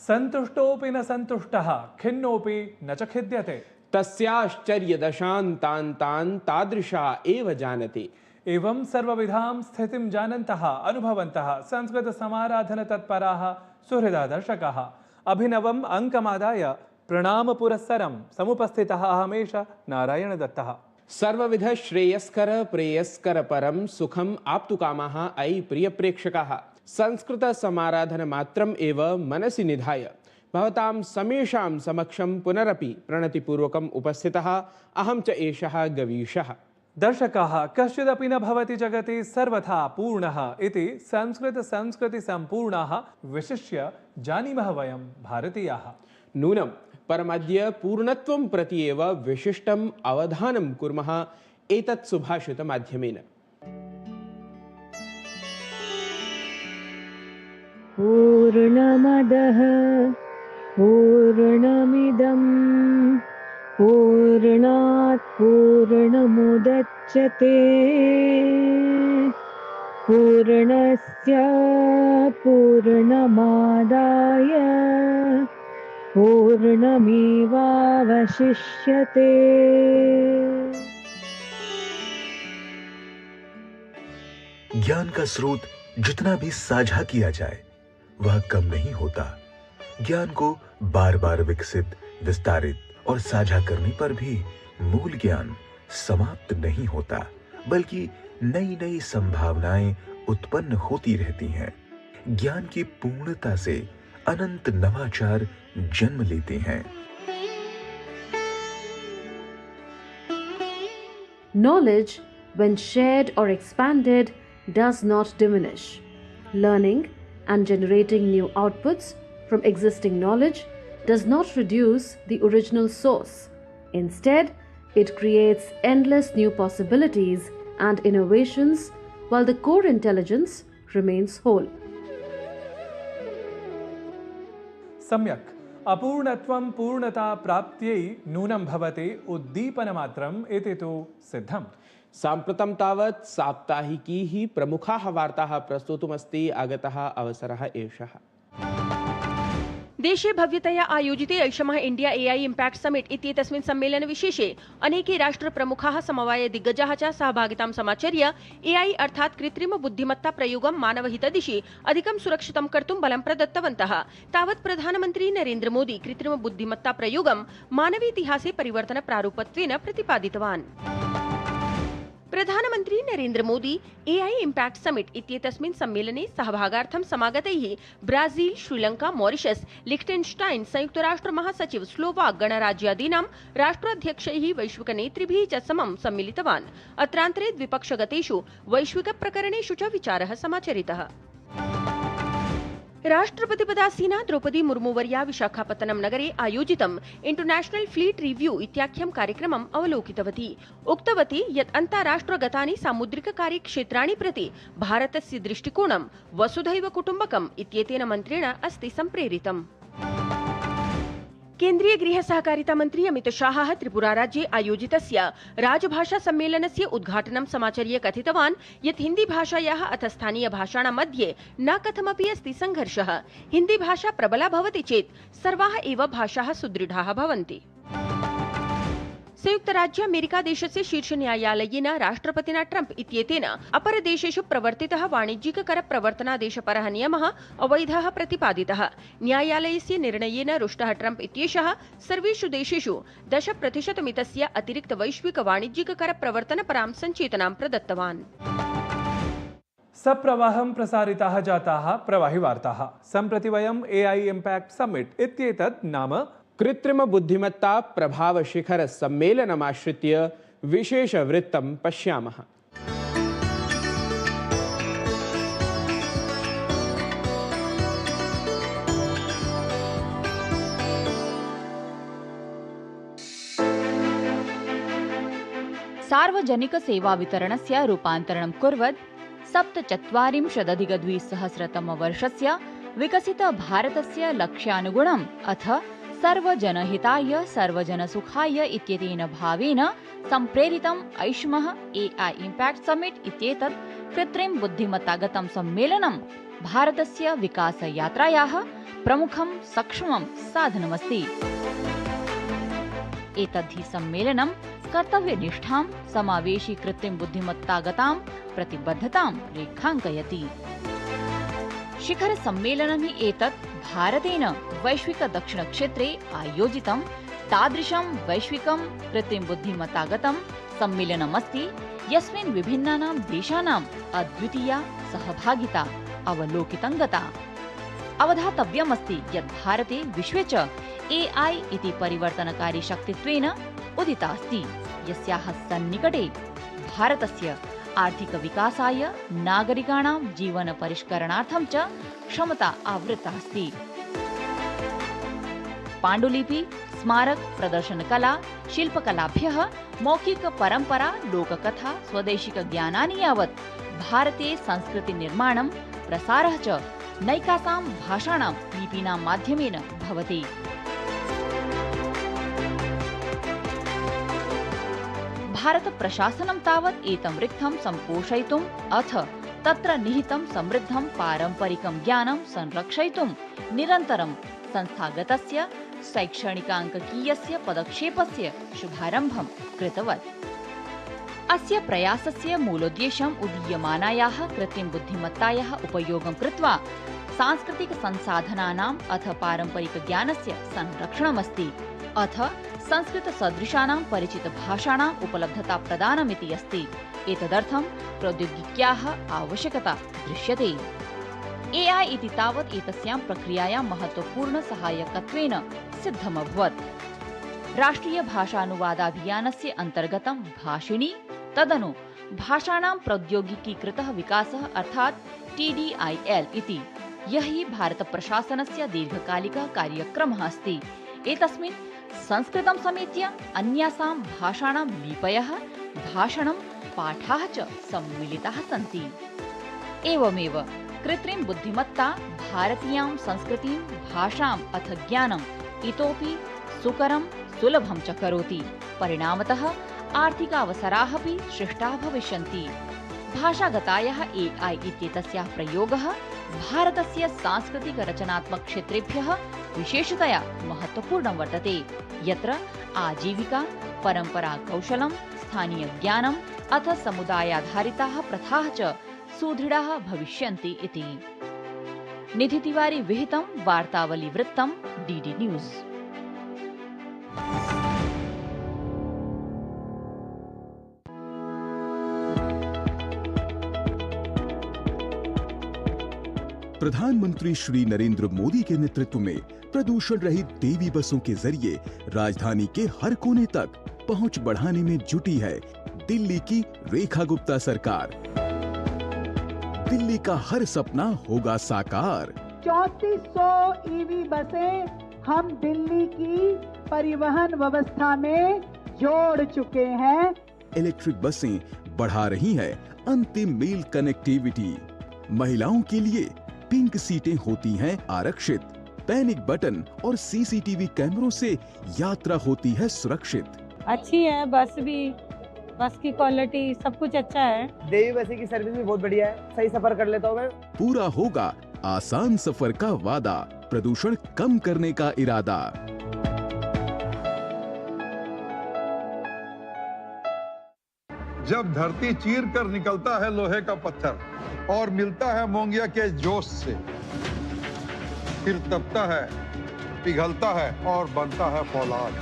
संतुष्टोऽपि न संतुष्टः खिन्नोऽपि न च खिद्यते। तस्याश्चर्यदशान्तान्तान् तादृशा एव जानति। एवं सर्वविधां स्थितिं जानन्तः अनुभवन्तः संस्कृतसमाराधनतत्पराः सुहृदा दर्शकाः अभिनवम् अङ्कमादाय प्रणामपुरस्सरं समुपस्थितः अहमेष नारायणदत्तः। सर्वविध श्रेयस्कर प्रेयस्कर परम सुखम आप्तुकामाः अयि प्रिय प्रेक्षकाः, संस्कृत समाराधन मात्रम एव मनसि निधाय भवतां समेषां समक्षं पुनरपि प्रणतिपूर्वकम् उपस्थितः अहं च एषः गवीशः। दर्शकाः, कश्चिदपि न भवति जगति सर्वथा पूर्णः इति संस्कृतिसम्पूर्णाः विशिष्य जानीमः वयं भारतीयाः। नूनं परमद्य पूर्णत्वं प्रति एव विशिष्टम् अवधानं कुर्मः एतत् सुभाषितमाध्यमेन। पूर्णमदः पूर्णमिदं पूर्णात् पूर्णमुदच्यते पूर्णस्य पूर्णमादाय पूर्णमेवावशिष्यते। ज्ञान का स्रोत जितना भी साझा किया जाए वह कम नहीं होता। ज्ञान को बार बार विकसित, विस्तारित और साझा करने पर भी मूल ज्ञान समाप्त नहीं होता, बल्कि नई नई संभावनाएं उत्पन्न होती रहती हैं। ज्ञान की पूर्णता से अनंत नवाचार जन्म लेते हैं। Knowledge, when shared or expanded, does not diminish. Learning and generating new outputs from existing knowledge does not reduce the original source. Instead, it creates endless new possibilities and innovations while the core intelligence remains whole. सम्यक्। अपूर्णत्वं पूर्णता प्राप्त्यै नूनं भवति उद्दीपनमात्रम् इति तु सिद्धम्। साम्प्रतं तावत् साप्ताहिकी ही प्रमुखाः वार्ताः प्रस्तुतुमस्ति आगतः अवसरः एषः। देशे भव्यतया आयोजिते ऐषमः इंडिया एआई इम्पैक्ट समिट इत्येतस्मिन् सम्मेलनविशेषे अनेके राष्ट्रप्रमुखाः समवाय दिग्गजाः च सहभागितां समाचर्य एआई अर्थात् कृत्रिमबुद्धिमत्ता प्रयोगं मानवहितदिशि अधिकं सुरक्षितं कर्तुं बलं प्रदत्तवन्तः। तावत् प्रधानमन्त्री नरेन्द्र मोदी कृत्रिमबुद्धिमत्ता प्रयोगं मानवेतिहासे परिवर्तनप्रारूपत्वेन प्रतिपादितवान्। प्रधानमन्त्री Narendra Modi AI impact summit इत्येतस्मिन् सम्मेलने सहभागार्थं समागतैः ब्राजील, श्रीलंका, मॉरिशस, लिख्टेनस्टाइन, संयुक्तराष्ट्र महासचिव, स्लोवाक गणराज्यादीनां राष्ट्राध्यक्षैः वैश्विकनेतृभिः च समं सम्मिलितवान्। अत्रान्तरे द्विपक्षगतेषु वैश्विकप्रकरणेषु च विचारः समाचरितः। राष्ट्रपतिपदासीना द्रौपदी मुर्मुवर्या विशाखापत्तनम नगरे आयोजितम् इंटरनेशनल फ्लीट रिव्यू इत्याख्यं कार्यक्रमम् अवलोकितवती। उक्तवती यत् अन्ताराष्ट्रगतानि सामुद्रिककार्यक्षेत्राणि प्रति भारतस्य दृष्टिकोणं वसुधैव कुटुम्बकम् इत्येतेन मन्त्रेण अस्ति सम्प्रेरितम्। केन्द्रीय गृह सहकारिता मंत्री अमित शाह त्रिपुरा राज्ये आयोजितस्य राजभाषा सम्मेलनस्य उद्घाटनं समाचर्य कथितवान् यत् हिन्दी भाषायाः अथ स्थानीय भाषाणां मध्ये न कथमपि अस्ति संघर्षः। हिन्दी भाषा प्रबला भवति चेत् सर्वाः एव भाषाः सुदृढाः भवन्ति। संयुक्त राज्य अमेरिका देशस्य शीर्ष न्यायालयेन राष्ट्रपतिना ट्रम्प इत्येतेन अपरदेशेषु प्रवर्तितः वाणिज्यिक कर प्रवर्तनादेशपरः नियमः अवैधः प्रतिपादितः। न्यायालयस्य निर्णयेन रुष्टः ट्रम्प इत्येषः सर्वेषु देशेषु 10% मितस्य अतिरिक्त वैश्विक वाणिज्यिक कर प्रवर्तनपरां सञ्चेतनां प्रदत्तवान्। सप्रवाहं प्रसारिताः जाताः प्रवाहि वार्ताः। सम्प्रति वयं एआई इम्पैक्ट समिट इत्येतत् नाम कृत्रिम बुद्धिमत्ता प्रभाव शिखर सम्मेलनमाश्रित्य विशेष वृत्तं पश्यामः। सार्वजनिक सेवा वितरणस्य रूपान्तरणं कुर्वत् 47,200 विकसित भारतस्य लक्ष्यानुगुणम् अथ सर्वजनहिताय सर्वजनसुखाय इत्येतेन भावेन सम्प्रेरितम् ऐषमः एआई इम्पैक्ट समिट इत्येतत् कृत्रिम बुद्धिमत्तागतं सम्मेलनं भारतस्य विकासयात्रायाः प्रमुखं सक्षमं साधनमस्ति। एतद्धि सम्मेलनं कर्तव्यनिष्ठां, समावेशी कृत्रिम बुद्धिमत्तागतां प्रतिबद्धतां रेखाङ्कयति। शिखर सम्मेलनम् एतत् भारतेन वैश्विक दक्षिणक्षेत्रे आयोजितं तादृशं वैश्विकं कृत्रिम बुद्धिमत्तागतं सम्मेलनमस्ति यस्मिन् विभिन्नानां देशानाम् अद्वितीया सहभागिता अवलोकितं गता। अवधातव्यमस्ति यत् भारते विश्वे च AI इति परिवर्तनकारी शक्तित्वेन उदिता अस्ति, यस्याः सन्निकटे भारतस्य आर्थिकविकासाय, नागरिकाणां जीवनपरिष्करणार्थं च क्षमता आवृत्ता अस्ति। पाण्डुलिपि, स्मारक, प्रदर्शनकला, शिल्पकलाभ्यः मौखिक परम्परा, लोककथा, स्वदेशिक ज्ञानानि यावत् भारते संस्कृतिनिर्माणं, प्रसारः च नैकासां भाषाणां लिपीनां माध्यमेन भवति। भारत प्रशासनं तावत् एतं रिक्थं सम्पोषयितुम् अथ तत्र निहितं समृद्धं पारम्परिकं ज्ञानं संरक्षयितुं निरन्तरं संस्थागतस्य शैक्षणिकाङ्ककीयस्य पदक्षेपस्य शुभारम्भं कृतवत्। अस्य प्रयासस्य मूलोद्देश्यम् उदीयमानायाः कृत्रिम बुद्धिमत्तायाः उपयोगं कृत्वा सांस्कृतिक संसाधनानाम् अथ पारम्परिक ज्ञानस्य संरक्षणमस्ति अथ संस्कृत सदृशानां परिचित भाषाणाम् उपलब्धता प्रदानमिति अस्ति। एतदर्थं प्रौद्योगिक्याः आवश्यकता दृश्यते। AI इति तावत् एतस्यां प्रक्रियायां महत्वपूर्ण सहायकत्वेन सिद्धमभवत्। राष्ट्रिय भाषानुवादाभियानस्य अन्तर्गतं भाषिणी, तदनु भाषाणां प्रौद्योगिकीकृतः विकासः अर्थात् TDIL इति यः हि भारतप्रशासनस्य दीर्घकालिकः कार्यक्रमः अस्ति। एतस्मिन् संस्कृतं समेत्य अन्यासां भाषाणां लिपयः, भाषणं, पाठाः च सम्मिलिताः सन्ति। एवमेव कृत्रिम बुद्धिमत्ता भारतीयां संस्कृतिं, भाषाम् अथ ज्ञानम् इतोपि सुकरं, सुलभं च करोति। परिणामतः आर्थिकावसराः अपि सृष्टाः भविष्यन्ति। भाषागतायाः AI इत्येतस्याः प्रयोगः भारतस्य सांस्कृतिक रचनात्मक क्षेत्रेभ्यः विशेषतया महत्वपूर्णं वर्तते, यत्र आजीविका, परम्परा, कौशलं, स्थानीय ज्ञानम् अथ समुदायाधारिताः प्रथाः च सुदृढाः भविष्यन्ति इति। निधि तिवारी विहितं वार्तावली वृत्तं DD न्यूज़। प्रधानमंत्री श्री नरेंद्र मोदी के नेतृत्व में प्रदूषण रहित देवी बसों के जरिए राजधानी के हर कोने तक पहुंच बढ़ाने में जुटी है दिल्ली की रेखा गुप्ता सरकार। दिल्ली का हर सपना होगा साकार। 3400 EV बसें हम दिल्ली की परिवहन व्यवस्था में जोड़ चुके हैं। इलेक्ट्रिक बसें बढ़ा रही है अंतिम मील कनेक्टिविटी। महिलाओं के लिए पिंक सीटें होती हैं आरक्षित। पैनिक बटन और CCTV कैमरों से यात्रा होती है सुरक्षित। अच्छी है बस भी, बस की क्वालिटी सब कुछ अच्छा है। देवी बसें की सर्विस भी बहुत बढ़िया है, सही सफर कर लेता हूँ मैं। पूरा होगा आसान सफर का वादा, प्रदूषण कम करने का इरादा। जब धरती चीर कर निकलता है लोहे का पत्थर और मिलता है मोंगिया के जोश से, फिर तपता है, पिघलता है और बनता है फौलाद।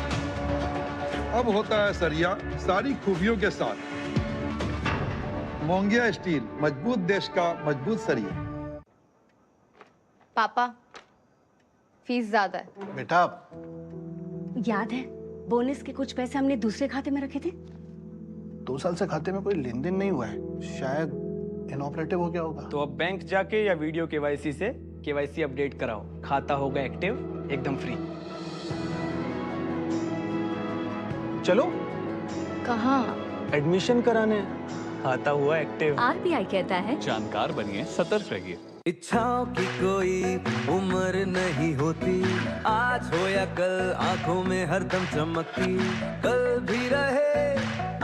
अब होता है सरिया सारी खूबियों के साथ। मोंगिया स्टील, मजबूत देश का मजबूत सरिया। पापा, फीस ज्यादा है। बेटा, याद है बोनस के कुछ पैसे हमने दूसरे खाते में रखे थे? 2 साल से खाते में कोई लेन देन नहीं हुआ है, शायद इनऑपरेटिव हो गया होगा। तो अब बैंक जाके या वीडियो KYC से KYC अपडेट कराओ, खाता होगा एक्टिव एकदम फ्री। चलो। कहाँ? एडमिशन कराने, खाता हुआ एक्टिव। RBI कहता है जानकार बनिए, सतर्क रहिए। इच्छाओं की कोई उम्र नहीं होती, आज हो या कल आंखों में हरदम चमकती, कल भी रहे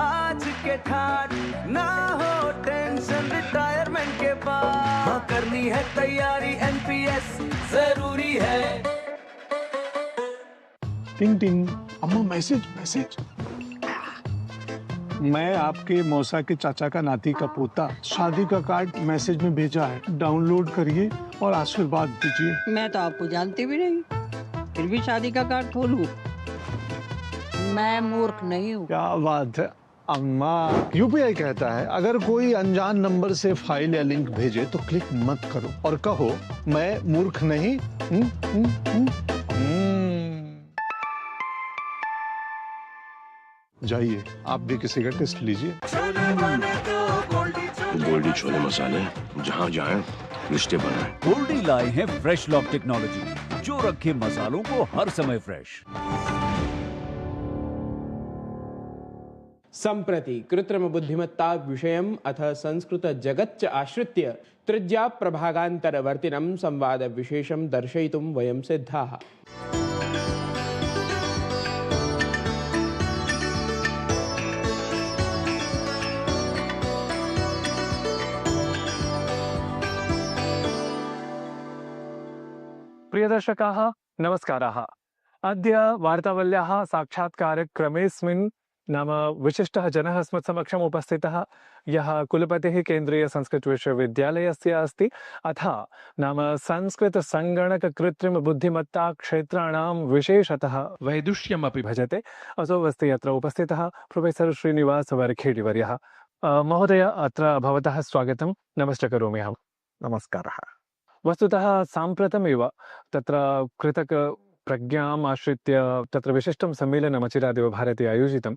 आज के ठाट, ना हो टेंशन रिटायरमेंट गवर्नमेंट के पास। हाँ, करनी है तैयारी एनपीएस जरूरी है। टिंग टिंग, अम्मा मैसेज मैसेज। मैं आपके मौसा के चाचा का नाती का पोता, शादी का कार्ड मैसेज में भेजा है, डाउनलोड करिए और आशीर्वाद दीजिए। मैं तो आपको जानती भी नहीं, फिर भी शादी का कार्ड खोलूं? मैं मूर्ख नहीं हूँ। क्या बात है अम्मा। यूपीआई कहता है अगर कोई अनजान नंबर से फाइल या लिंक भेजे तो क्लिक मत करो और कहो मैं मूर्ख नहीं। जाइए आप भी किसी का टेस्ट लीजिए। गोल्डी छोले मसाले, जहाँ जाए रिश्ते बनाए। गोल्डी लाए हैं फ्रेश लॉक टेक्नोलॉजी जो रखे मसालों को हर समय फ्रेश। सम्प्रति कृत्रिम बुद्धिमत्ता विषयम् अथ संस्कृत जगच्च आश्रित्य त्रिज्या प्रभागान्तरवर्तिनं संवाद विशेषं दर्शयितुं वयं सिद्धाः। प्रियदर्शकाः नमस्काराः। अद्य वार्तावल्याः साक्षात्कारक्रमेऽस्मिन् नाम विशिष्टः जनः अस्मत्समक्षम् उपस्थितः यः कुलपतिः केन्द्रीयसंस्कृतविश्वविद्यालयस्य अस्ति अथ नाम संस्कृतसङ्गणककृत्रिमबुद्धिमत्ता क्षेत्राणां विशेषतः वैदुष्यमपि भजते। असौ अस्ति अत्र उपस्थितः प्रोफेसर् श्रीनिवास वरखेडिवर्यः। महोदय अत्र भवतः स्वागतं। नमश्च करोमि अहं। नमस्कारः। वस्तुतः साम्प्रतमेव तत्र कृतकप्रज्ञाम् आश्रित्य तत्र विशिष्टं सम्मेलनम् अचिरादेव भारते आयोजितं।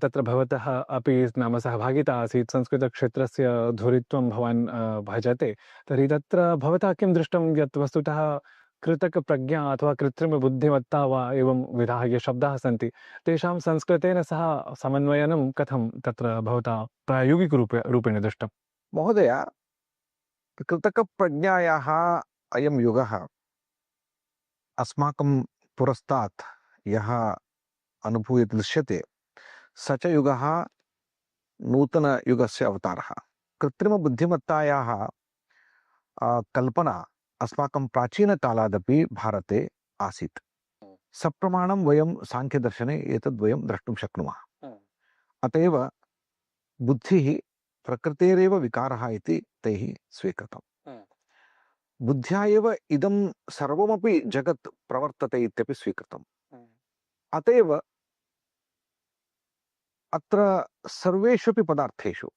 तत्र भवतः अपि नाम सहभागिता आसीत्। संस्कृतक्षेत्रस्य धुरित्वं भवान् भजते। तर्हि तत्र भवतः किं दृष्टं यत् वस्तुतः कृतकप्रज्ञा अथवा कृत्रिमबुद्धिमत्ता वा एवं विधाः ये शब्दाः सन्ति तेषां संस्कृतेन सह समन्वयनं कथं तत्र भवता प्रायोगिकरूपेण दृष्टं? महोदय, कृतकप्रज्ञायाः अयं युगः अस्माकं पुरस्तात् यः अनुभूयते दृश्यते स च युगः नूतनयुगस्य अवतारः। कृत्रिमबुद्धिमत्तायाः कल्पना अस्माकं प्राचीनकालादपि भारते आसीत्। सप्रमाणं वयं साङ्ख्यदर्शने एतद्वयं द्रष्टुं शक्नुमः। अत एव बुद्धिः प्रकृतेरेव विकारः इति तैः स्वीकृतम्। बुद्ध्या एव इदं सर्वमपि जगत् प्रवर्तते इत्यपि स्वीकृतम्। अत एव अत्र सर्वेष्वपि पदार्थेषु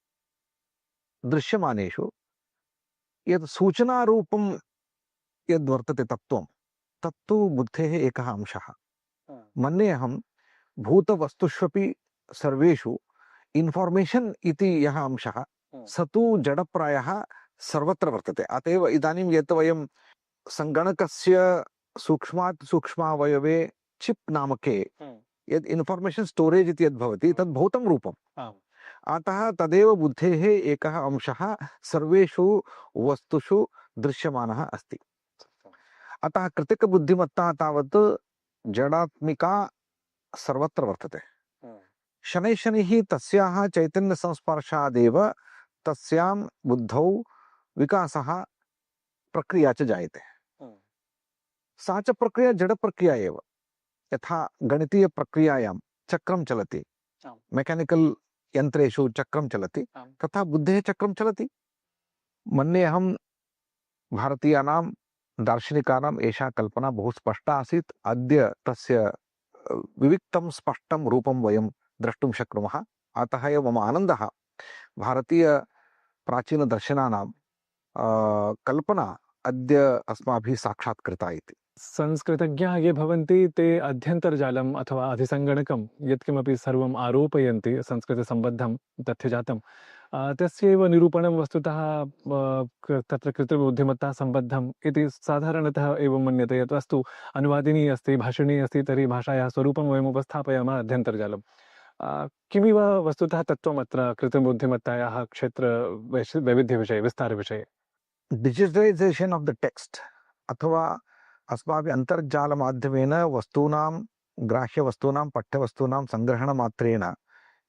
दृश्यमानेषु यत् सूचनारूपं यद्वर्तते तत्त्वं तत्तु बुद्धेः एकः अंशः। मन्ये अहं भूतवस्तुष्वपि सर्वेषु इन्फार्मेशन् इति यः अंशः स तु जडप्रायः सर्वत्र वर्तते। अत एव इदानीं यत् वयं सङ्गणकस्य सूक्ष्मात् सूक्ष्मावयवे चिप् नामके यद् इन्फार्मेशन् स्टोरेज् इति यद् भवति तद् भौतं रूपम्। अतः तदेव बुद्धेः एकः अंशः सर्वेषु वस्तुषु दृश्यमानः अस्ति। अतः कृतिकबुद्धिमत्ता तावत् जडात्मिका सर्वत्र वर्तते। शनैः शनैः तस्याः चैतन्यसंस्पर्शादेव तस्यां बुद्धौ विकासः प्रक्रिया च जायते। सा च प्रक्रिया जडप्रक्रिया एव। यथा गणितीयप्रक्रियायां चक्रं चलति, मेकानिकल यन्त्रेषु चक्रं चलति, तथा बुद्धेः चक्रं चलति। मन्ये अहं भारतीयानां दार्शनिकानाम् एषा कल्पना बहु स्पष्टा आसीत्। अद्य तस्य विविक्तं स्पष्टं रूपं वयं द्रष्टुं शक्नुमः। अतः एव मम आनन्दः भारतीय प्राचीनदर्शनानां कल्पना अद्य अस्माभिः साक्षात्कृता इति। संस्कृतज्ञाः ये भवन्ति ते अध्यन्तर्जालम् अथवा अधिसङ्गणकं यत्किमपि सर्वम् आरोपयन्ति संस्कृतसम्बद्धं तथ्यजातं तस्यैव निरूपणं वस्तुतः तत्र कृत्रिमबुद्धिमत्ता सम्बद्धम् इति साधारणतः एवं मन्यते। यत् वस्तु अनुवादिनी अस्ति, भाषिणी अस्ति, तर्हि भाषायाः स्वरूपं वयम् उपस्थापयामः अध्यन्तर्जालं। किमिव वस्तुतः तत्त्वम् अत्र कृत्रिमबुद्धिमत्तायाः क्षेत्र वैविध्यविषये विस्तारविषये? डिजिटलैजेशन् आफ् द टेक्स्ट अथवा अस्माभिः अन्तर्जालमाध्यमेन वस्तूनां ग्राह्यवस्तूनां पाठ्यवस्तूनां सङ्ग्रहणमात्रेण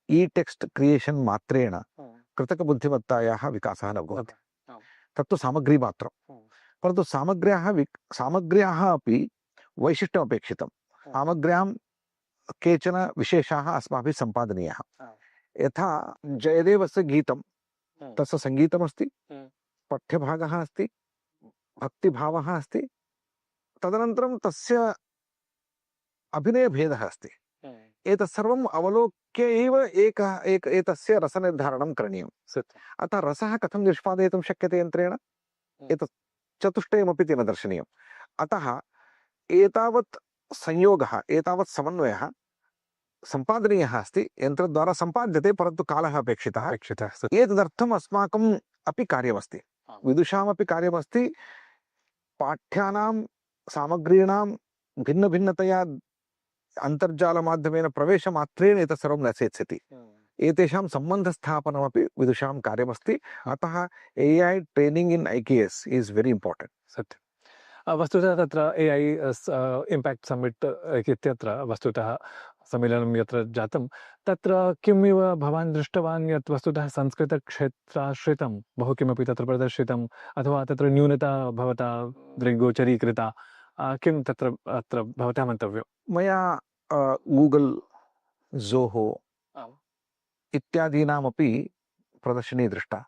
ई टेक्स्ट क्रियेशन् मात्रेण कृतकबुद्धिमत्तायाः विकासः न भवति। तत्तु सामग्री मात्रं परन्तु सामग्र्याः अपि वैशिष्ट्यमपेक्षितं सामग्र्यां केचन विशेषाः अस्माभिः सम्पादनीयाः यथा जयदेवस्य गीतं तस्य सङ्गीतमस्ति पठ्यभागः अस्ति भक्तिभावः अस्ति तदनन्तरं तस्य अभिनयभेदः अस्ति एतत् सर्वम् अवलोक्य एव एतस्य रसनिर्धारणं करणीयम् अतः रसः कथं निष्पादयितुं शक्यते यन्त्रेण एतत् चतुष्टयमपि तेन दर्शनीयम् अतः एतावत् संयोगः एतावत् समन्वयः सम्पादनीयः अस्ति यन्त्रद्वारा सम्पाद्यते परन्तु कालः अपेक्षितः एतदर्थम् अस्माकम् अपि कार्यमस्ति विदुषामपि कार्यमस्ति पाठ्यानां सामग्रीणां भिन्नभिन्नतया अन्तर्जालमाध्यमेन प्रवेशमात्रेण एतत् सर्वं न सेत्स्यति एतेषां सम्बन्धस्थापनमपि विदुषां कार्यमस्ति अतः AI training in IKS is very important सत्यं वस्तुतः तत्र AI इम्पैक्ट समिट इत्यत्र वस्तुतः सम्मेलनं यत्र जातं तत्र किमिव भवान् दृष्टवान् यत् वस्तुतः संस्कृतक्षेत्राश्रितं बहु किमपि तत्र प्रदर्शितम् अथवा तत्र न्यूनता भवता दृग्गोचरीकृता किं तत्र अत्र भवतः मन्तव्यं मया गूगल जोहो इत्यादीनामपि प्रदर्शनी दृष्टा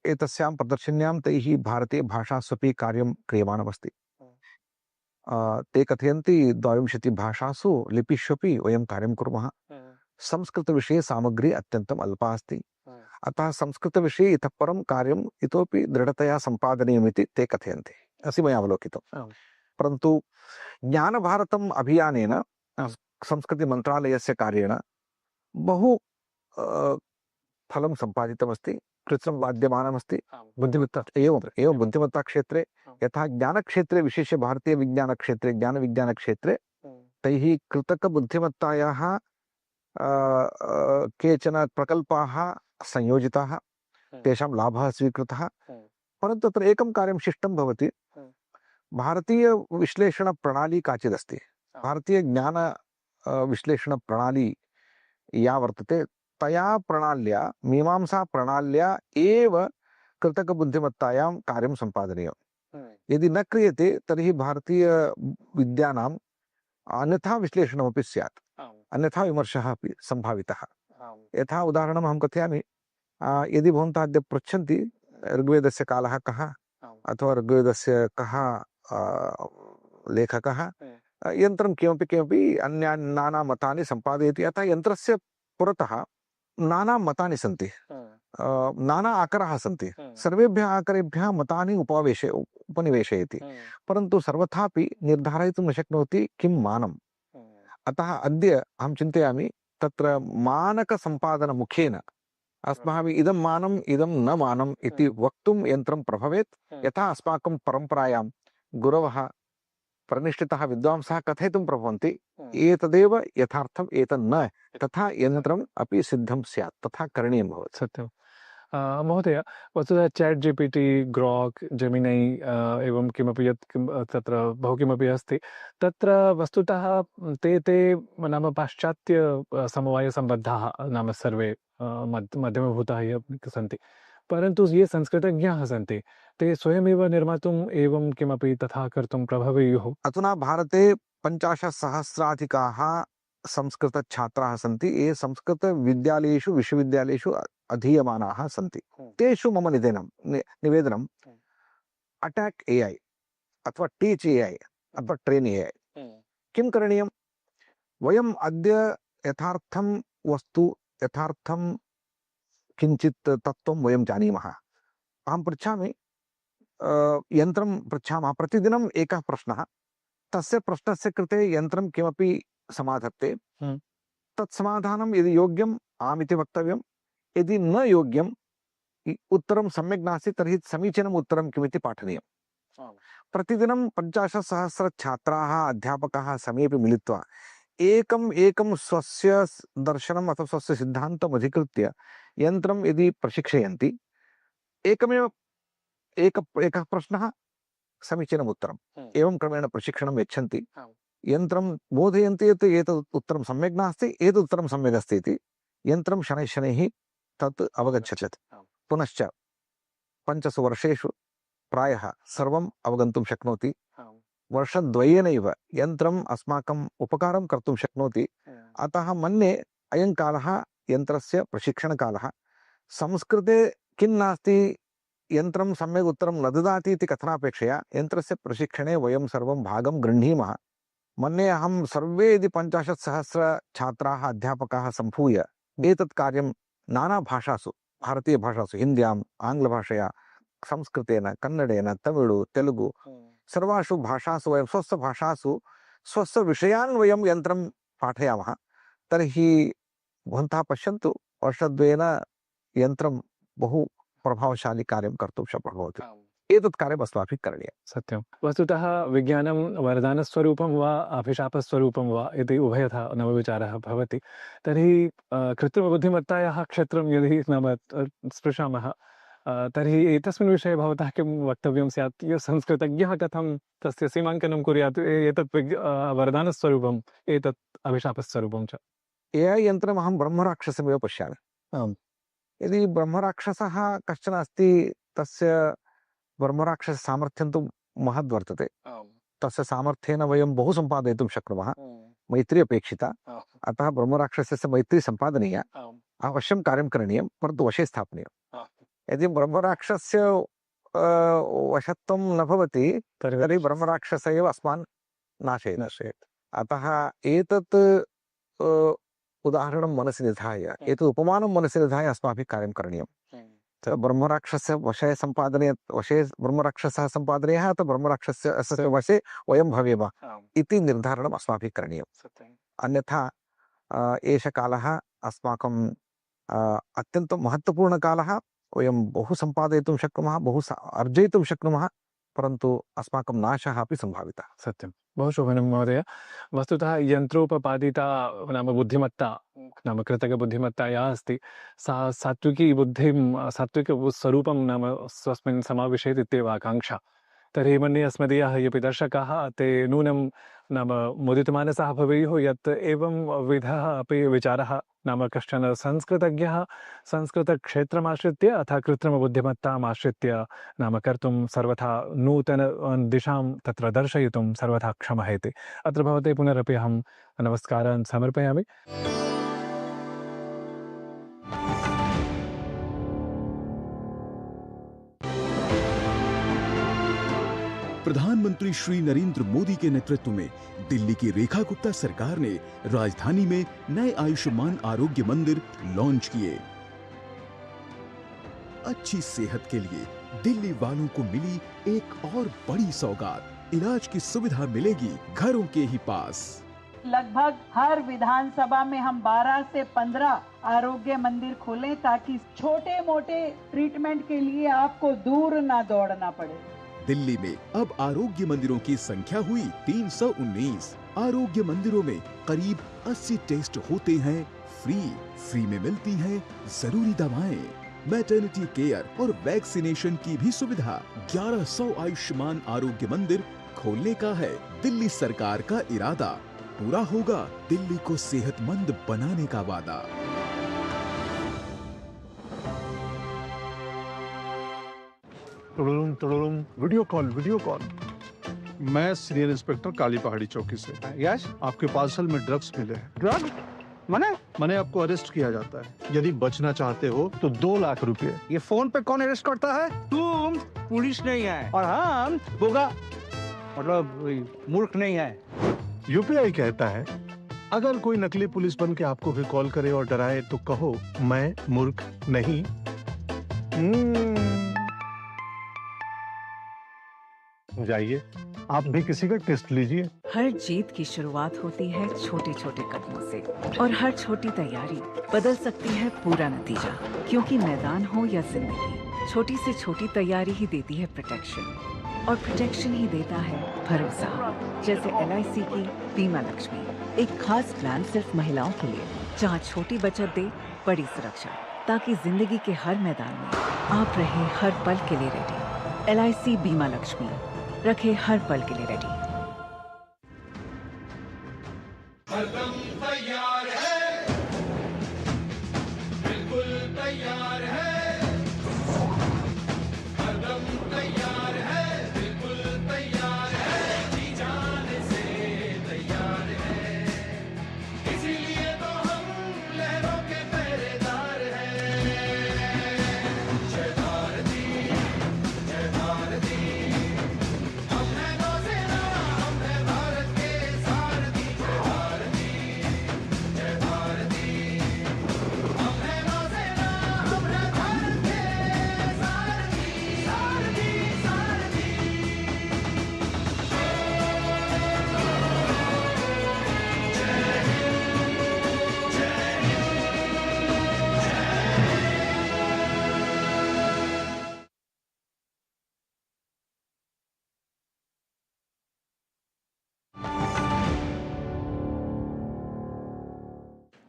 एतस्यां प्रदर्शन्यां तैः भारतीयभाषास्वपि कार्यं क्रियमाणमस्ति ते कथयन्ति 22 भाषासु लिपिष्वपि वयं कार्यं कुर्मः संस्कृतविषये सामग्री अत्यन्तम् अल्पा अस्ति अतः संस्कृतविषये इतः परं कार्यम् इतोपि दृढतया सम्पादनीयमिति ते कथयन्ति अस्ति मया अवलोकितं परन्तु ज्ञानभारतम् अभियानेन संस्कृतिमन्त्रालयस्य कार्येण बहु फलं सम्पादितमस्ति कृत्रिमं वाद्यमानमस्ति बुद्धिमत्ता एवं बुद्धिमत्ता क्षेत्रे यथा ज्ञानक्षेत्रे विशेष्य भारतीय विज्ञानक्षेत्रे ज्ञानविज्ञानक्षेत्रे तैः कृतकबुद्धिमत्तायाः केचन प्रकल्पाः संयोजिताः तेषां लाभः स्वीकृतः परन्तु तत्र एकं कार्यं शिष्टं भवति भारतीय विश्लेषणप्रणाली काचिदस्ति भारतीय ज्ञान विश्लेषणप्रणाली या वर्तते तया प्रणाल्या मीमांसा प्रणाल्या एव कृतकबुद्धिमत्तायां कार्यं सम्पादनीयम् यदि न क्रियते तर्हि भारतीय विद्यानाम् अन्यथा विश्लेषणमपि स्यात् अन्यथा विमर्शः अपि सम्भावितः यथा उदाहरणम् अहं कथयामि यदि भवन्तः अद्य पृच्छन्ति ऋग्वेदस्य कालः कः अथवा ऋग्वेदस्य कः लेखकः यन्त्रं किमपि अन्यानि नाना मतानि सम्पादयति अतः यन्त्रस्य पुरतः नाना मतानि सन्ति नाना आकराः सन्ति सर्वेभ्यः आकरेभ्यः मतानि उपनिवेशयति परन्तु सर्वथापि निर्धारयितुं न शक्नोति किं मानम् अतः अद्य अहं चिन्तयामि तत्र मानकसम्पादनमुखेन अस्माभिः इदं मानम् इदं न मानम् इति वक्तुं यन्त्रं प्रभवेत् यथा अस्माकं परम्परायां गुरवः प्रतिष्ठितः विद्वांसः कथयितुं प्रभवन्ति एतदेव यथार्थम् एतन्न तथा यन्त्रम् अपि सिद्धं स्यात् तथा करणीयं भवति सत्यं महोदय वस्तुतः चैट GPT ग्रॉक जेमिनी एवं किमपि यत् तत्र बहु किमपि अस्ति तत्र वस्तुतः ते नाम पाश्चात्य समवायसम्बद्धाः नाम सर्वे मध्यमभूताः ये सन्ति परन्तु ये संस्कृतज्ञाः सन्ति ते स्वयमेव निर्मातुम् एवं किमपि तथा कर्तुं प्रभवेयुः अधुना भारते 50,000 संस्कृतछात्राः सन्ति ये संस्कृतविद्यालयेषु विश्वविद्यालयेषु अधीयमानाः सन्ति तेषु मम निवेदनम् अटैक AI अथवा टीच AI अथवा ट्रेन AI किं करणीयं वयम् अद्य यथार्थं वस्तु यथार्थं किञ्चित् तत्त्वं वयं जानीमः अहं पृच्छामि यन्त्रं पृच्छामः प्रतिदिनम् एकः प्रश्नः तस्य प्रश्नस्य कृते यन्त्रं किमपि समाधत्ते तत् समाधानं यदि योग्यम् आमिति वक्तव्यं यदि न योग्यम् उत्तरं सम्यक् नास्ति तर्हि समीचीनम् उत्तरं किमिति पाठनीयम् प्रतिदिनं 50,000 छात्राः अध्यापकाः समीपे मिलित्वा एकं स्वस्य दर्शनम् अथवा स्वस्य सिद्धान्तम् अधिकृत्य यन्त्रं यदि प्रशिक्षयन्ति एकमेव एकः प्रश्नः समीचीनम् उत्तरम् एवं क्रमेण प्रशिक्षणं यच्छन्ति यन्त्रं बोधयन्ति यत् एतत् उत्तरं सम्यक् नास्ति एतत् उत्तरं सम्यक् अस्ति इति यन्त्रं शनैः तत् अवगच्छति पुनश्च 5 वर्षेषु प्रायः सर्वम् अवगन्तुं शक्नोति। वर्षद्वयेनैव यन्त्रम् अस्माकम् उपकारं कर्तुं शक्नोति। अतः मन्ये अयं कालः यन्त्रस्य प्रशिक्षणकालः। संस्कृते किं नास्ति, यन्त्रं सम्यक् उत्तरं न ददाति इति कथनापेक्षया यन्त्रस्य प्रशिक्षणे वयं सर्वं भागं गृह्णीमः। मन्ये अहं सर्वे यदि 50,000 छात्राः अध्यापकाः सम्भूय एतत् कार्यं नानाभाषासु, भारतीयभाषासु, हिन्द्याम्, आङ्ग्लभाषया, संस्कृतेन, कन्नडेन, तमिळु, तेलुगु सर्वासु भाषासु वयं स्वस्य भाषासु स्वस्य विषयान् वयं यन्त्रं पाठयामः। तर्हि भवन्तः पश्यन्तु, वर्षद्वयेन यन्त्रं बहु प्रभावशाली कार्यं कर्तुं शक्नोति भवति। एतत् कार्यम् अस्माभिः करणीयं। सत्यं। वस्तुतः विज्ञानं वरदानस्वरूपं वा अभिशापस्वरूपं वा इति उभयथा नाम विचारः भवति। तर्हि कृत्रिमबुद्धिमत्तायाः क्षेत्रं यदि नाम स्पृशामः तर्हि एतस्मिन् विषये भवतः किं वक्तव्यं स्यात्? संस्कृतज्ञः कथं तस्य सीमाङ्कनं कुर्यात्? एतत् वरदानस्वरूपम्, एतत् अभिशापस्वरूपं च। AI यन्त्रम् अहं ब्रह्मराक्षसमेव पश्यामि। यदि ब्रह्मराक्षसः कश्चन अस्ति, तस्य ब्रह्मराक्षससामर्थ्यं तु महद्वर्तते। तस्य सामर्थ्येन वयं बहु सम्पादयितुं शक्नुमः। मैत्री अपेक्षिता। अतः ब्रह्मराक्षसस्य मैत्री सम्पादनीया। अवश्यं कार्यं करणीयं, परन्तु वशे स्थापनीयम्। यदि ब्रह्मराक्षसस्य वशत्वं न भवति तर्हि ब्रह्मराक्षसः एव अस्मान् नाशयेत्। अतः एतत् उदाहरणं मनसि निधाय, एतत् उपमानं मनसि निधाय अस्माभिः कार्यं करणीयं। ब्रह्मराक्षसस्य वशे सम्पादने, वशे ब्रह्मराक्षसः सम्पादनीयः, अथवा ब्रह्मराक्षसस्य वशे वयं भवेम इति निर्धारणम् अस्माभिः करणीयम्। अन्यथा एष कालः अस्माकं अत्यन्तं महत्त्वपूर्णकालः। वयं बहु सम्पादयितुं शक्नुमः, बहु अर्जयितुं शक्नुमः, परन्तु अस्माकं नाशः अपि सम्भावितः। सत्यं। बहु शोभनं महोदय। वस्तुतः यन्त्रोपपादिता नाम बुद्धिमत्ता, नाम कृतकबुद्धिमत्ता या अस्ति, सा सात्विकी बुद्धिं, सात्विकस्वरूपं नाम स्वस्मिन् समाविशेत् इत्येव आकाङ्क्षा। तर्हि मन्ये अस्मदीयाः येऽपि दर्शकाः ते नूनं नाम मुदितमानसाः भवेयुः यत् एवं विधः अपि विचारः नाम कश्चन संस्कृतज्ञः संस्कृतक्षेत्रमाश्रित्य अथ कृत्रिमबुद्धिमत्तामाश्रित्य नाम कर्तुं सर्वथा नूतन दिशां तत्र दर्शयितुं सर्वथा क्षमः इति। अत्र भवते पुनरपि अहं नमस्कारान् समर्पयामि। प्रधानमंत्री श्री नरेंद्र मोदी के नेतृत्व में दिल्ली की रेखा गुप्ता सरकार ने राजधानी में नए आयुष्मान आरोग्य मंदिर लॉन्च किए। अच्छी सेहत के लिए दिल्ली वालों को मिली एक और बड़ी सौगात। इलाज की सुविधा मिलेगी घरों के ही पास। लगभग हर विधानसभा में हम 12 से 15 आरोग्य मंदिर खोलें ताकि छोटे मोटे ट्रीटमेंट के लिए आपको दूर ना दौड़ना पड़े। दिल्ली में अब आरोग्य मंदिरों की संख्या हुई 319। आरोग्य मंदिरों में करीब 80 टेस्ट होते हैं फ्री में मिलती हैं जरूरी दवाएं, मैटरनिटी केयर और वैक्सीनेशन की भी सुविधा। 1100 आयुष्मान आरोग्य मंदिर खोलने का है दिल्ली सरकार का इरादा। पूरा होगा दिल्ली को सेहतमंद बनाने का वादा। Video call. मैं सीनियर इंस्पेक्टर काली पहाड़ी चौकी से। यस, आपके पार्सल में ड्रग्स मिले हैं। ड्रग? मने आपको अरेस्ट किया जाता है। यदि बचना चाहते हो तो 2 लाख रुपए। ये फोन पे कौन अरेस्ट करता है? तुम पुलिस नहीं है और हम बोगा मतलब मूर्ख नहीं है। यूपीआई कहता है अगर कोई नकली पुलिस बन के आपको भी कॉल करे और डराए तो कहो मैं मूर्ख नहीं। जाइए आप भी किसी का टेस्ट लीजिए। हर जीत की शुरुआत होती है छोटे छोटे कदमों से और हर छोटी तैयारी बदल सकती है पूरा नतीजा। क्योंकि मैदान हो या जिंदगी, छोटी से छोटी तैयारी ही देती है प्रोटेक्शन और प्रोटेक्शन ही देता है भरोसा। जैसे LIC की बीमा लक्ष्मी, एक खास प्लान सिर्फ महिलाओं के लिए जहां छोटी बचत दे बड़ी सुरक्षा, ताकि जिंदगी के हर मैदान में आप रहे हर पल के लिए रेडी। LIC बीमा लक्ष्मी, रखे हर पल के लिए रेडी। हरदम तैयार है, बिल्कुल तैयार है,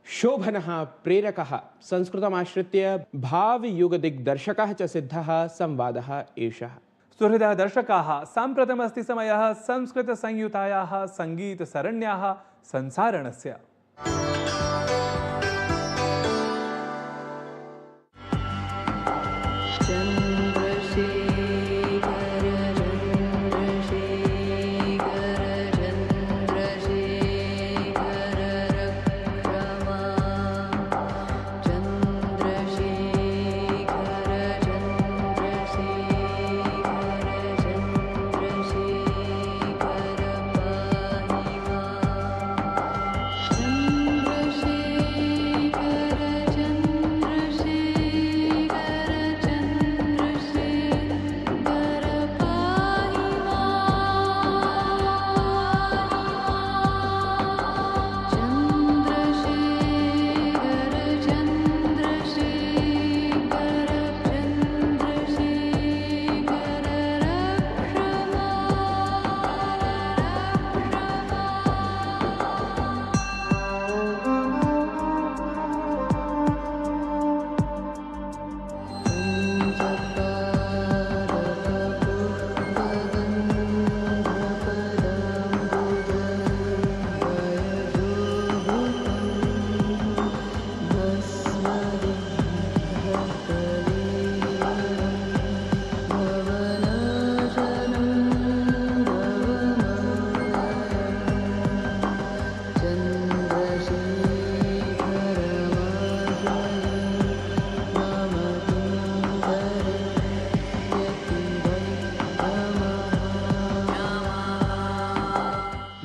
शोभनः प्रेरकः संस्कृतमाश्रित्य भावयुगदिग्दर्शकः च सिद्धः संवादः एषः। सुहृदः दर्शकाः, साम्प्रतमस्ति समयः संस्कृतसंयुतायाः सङ्गीतसरण्याः संसारणस्य।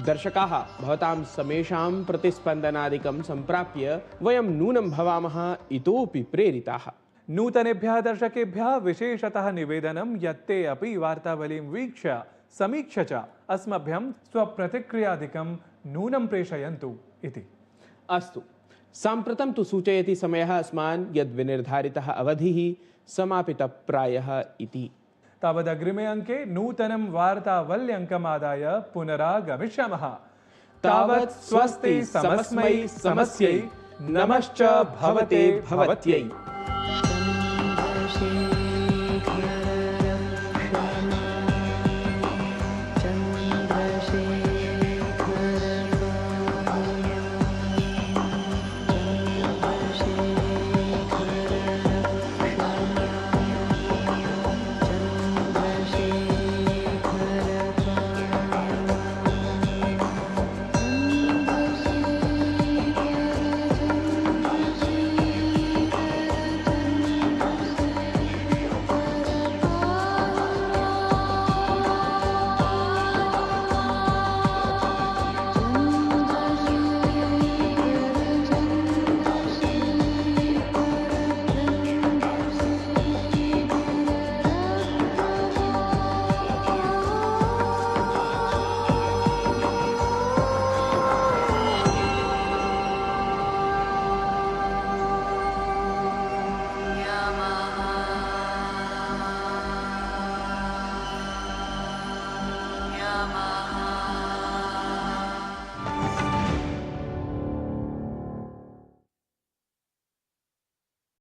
दर्शकाः, भवतां समेषां प्रतिस्पन्दनादिकं सम्प्राप्य वयं नूनं भवामः इतोपि प्रेरिताः। नूतनेभ्यः दर्शकेभ्यः विशेषतः निवेदनं यत् ते अपि वार्तावलीं वीक्ष्य समीक्ष्य च अस्मभ्यं स्वप्रतिक्रियादिकं नूनं प्रेषयन्तु इति। अस्तु, साम्प्रतं तु सूचयति समयः अस्मान् यद् विनिर्धारितः अवधिः समापितप्रायः इति। तावदग्रिमे अङ्के नूतनं वार्तावल्यङ्कमादाय पुनरागमिष्यामः। तावत् स्वस्ति समस्मै समस्यै, नमश्च भवते भवत्यै।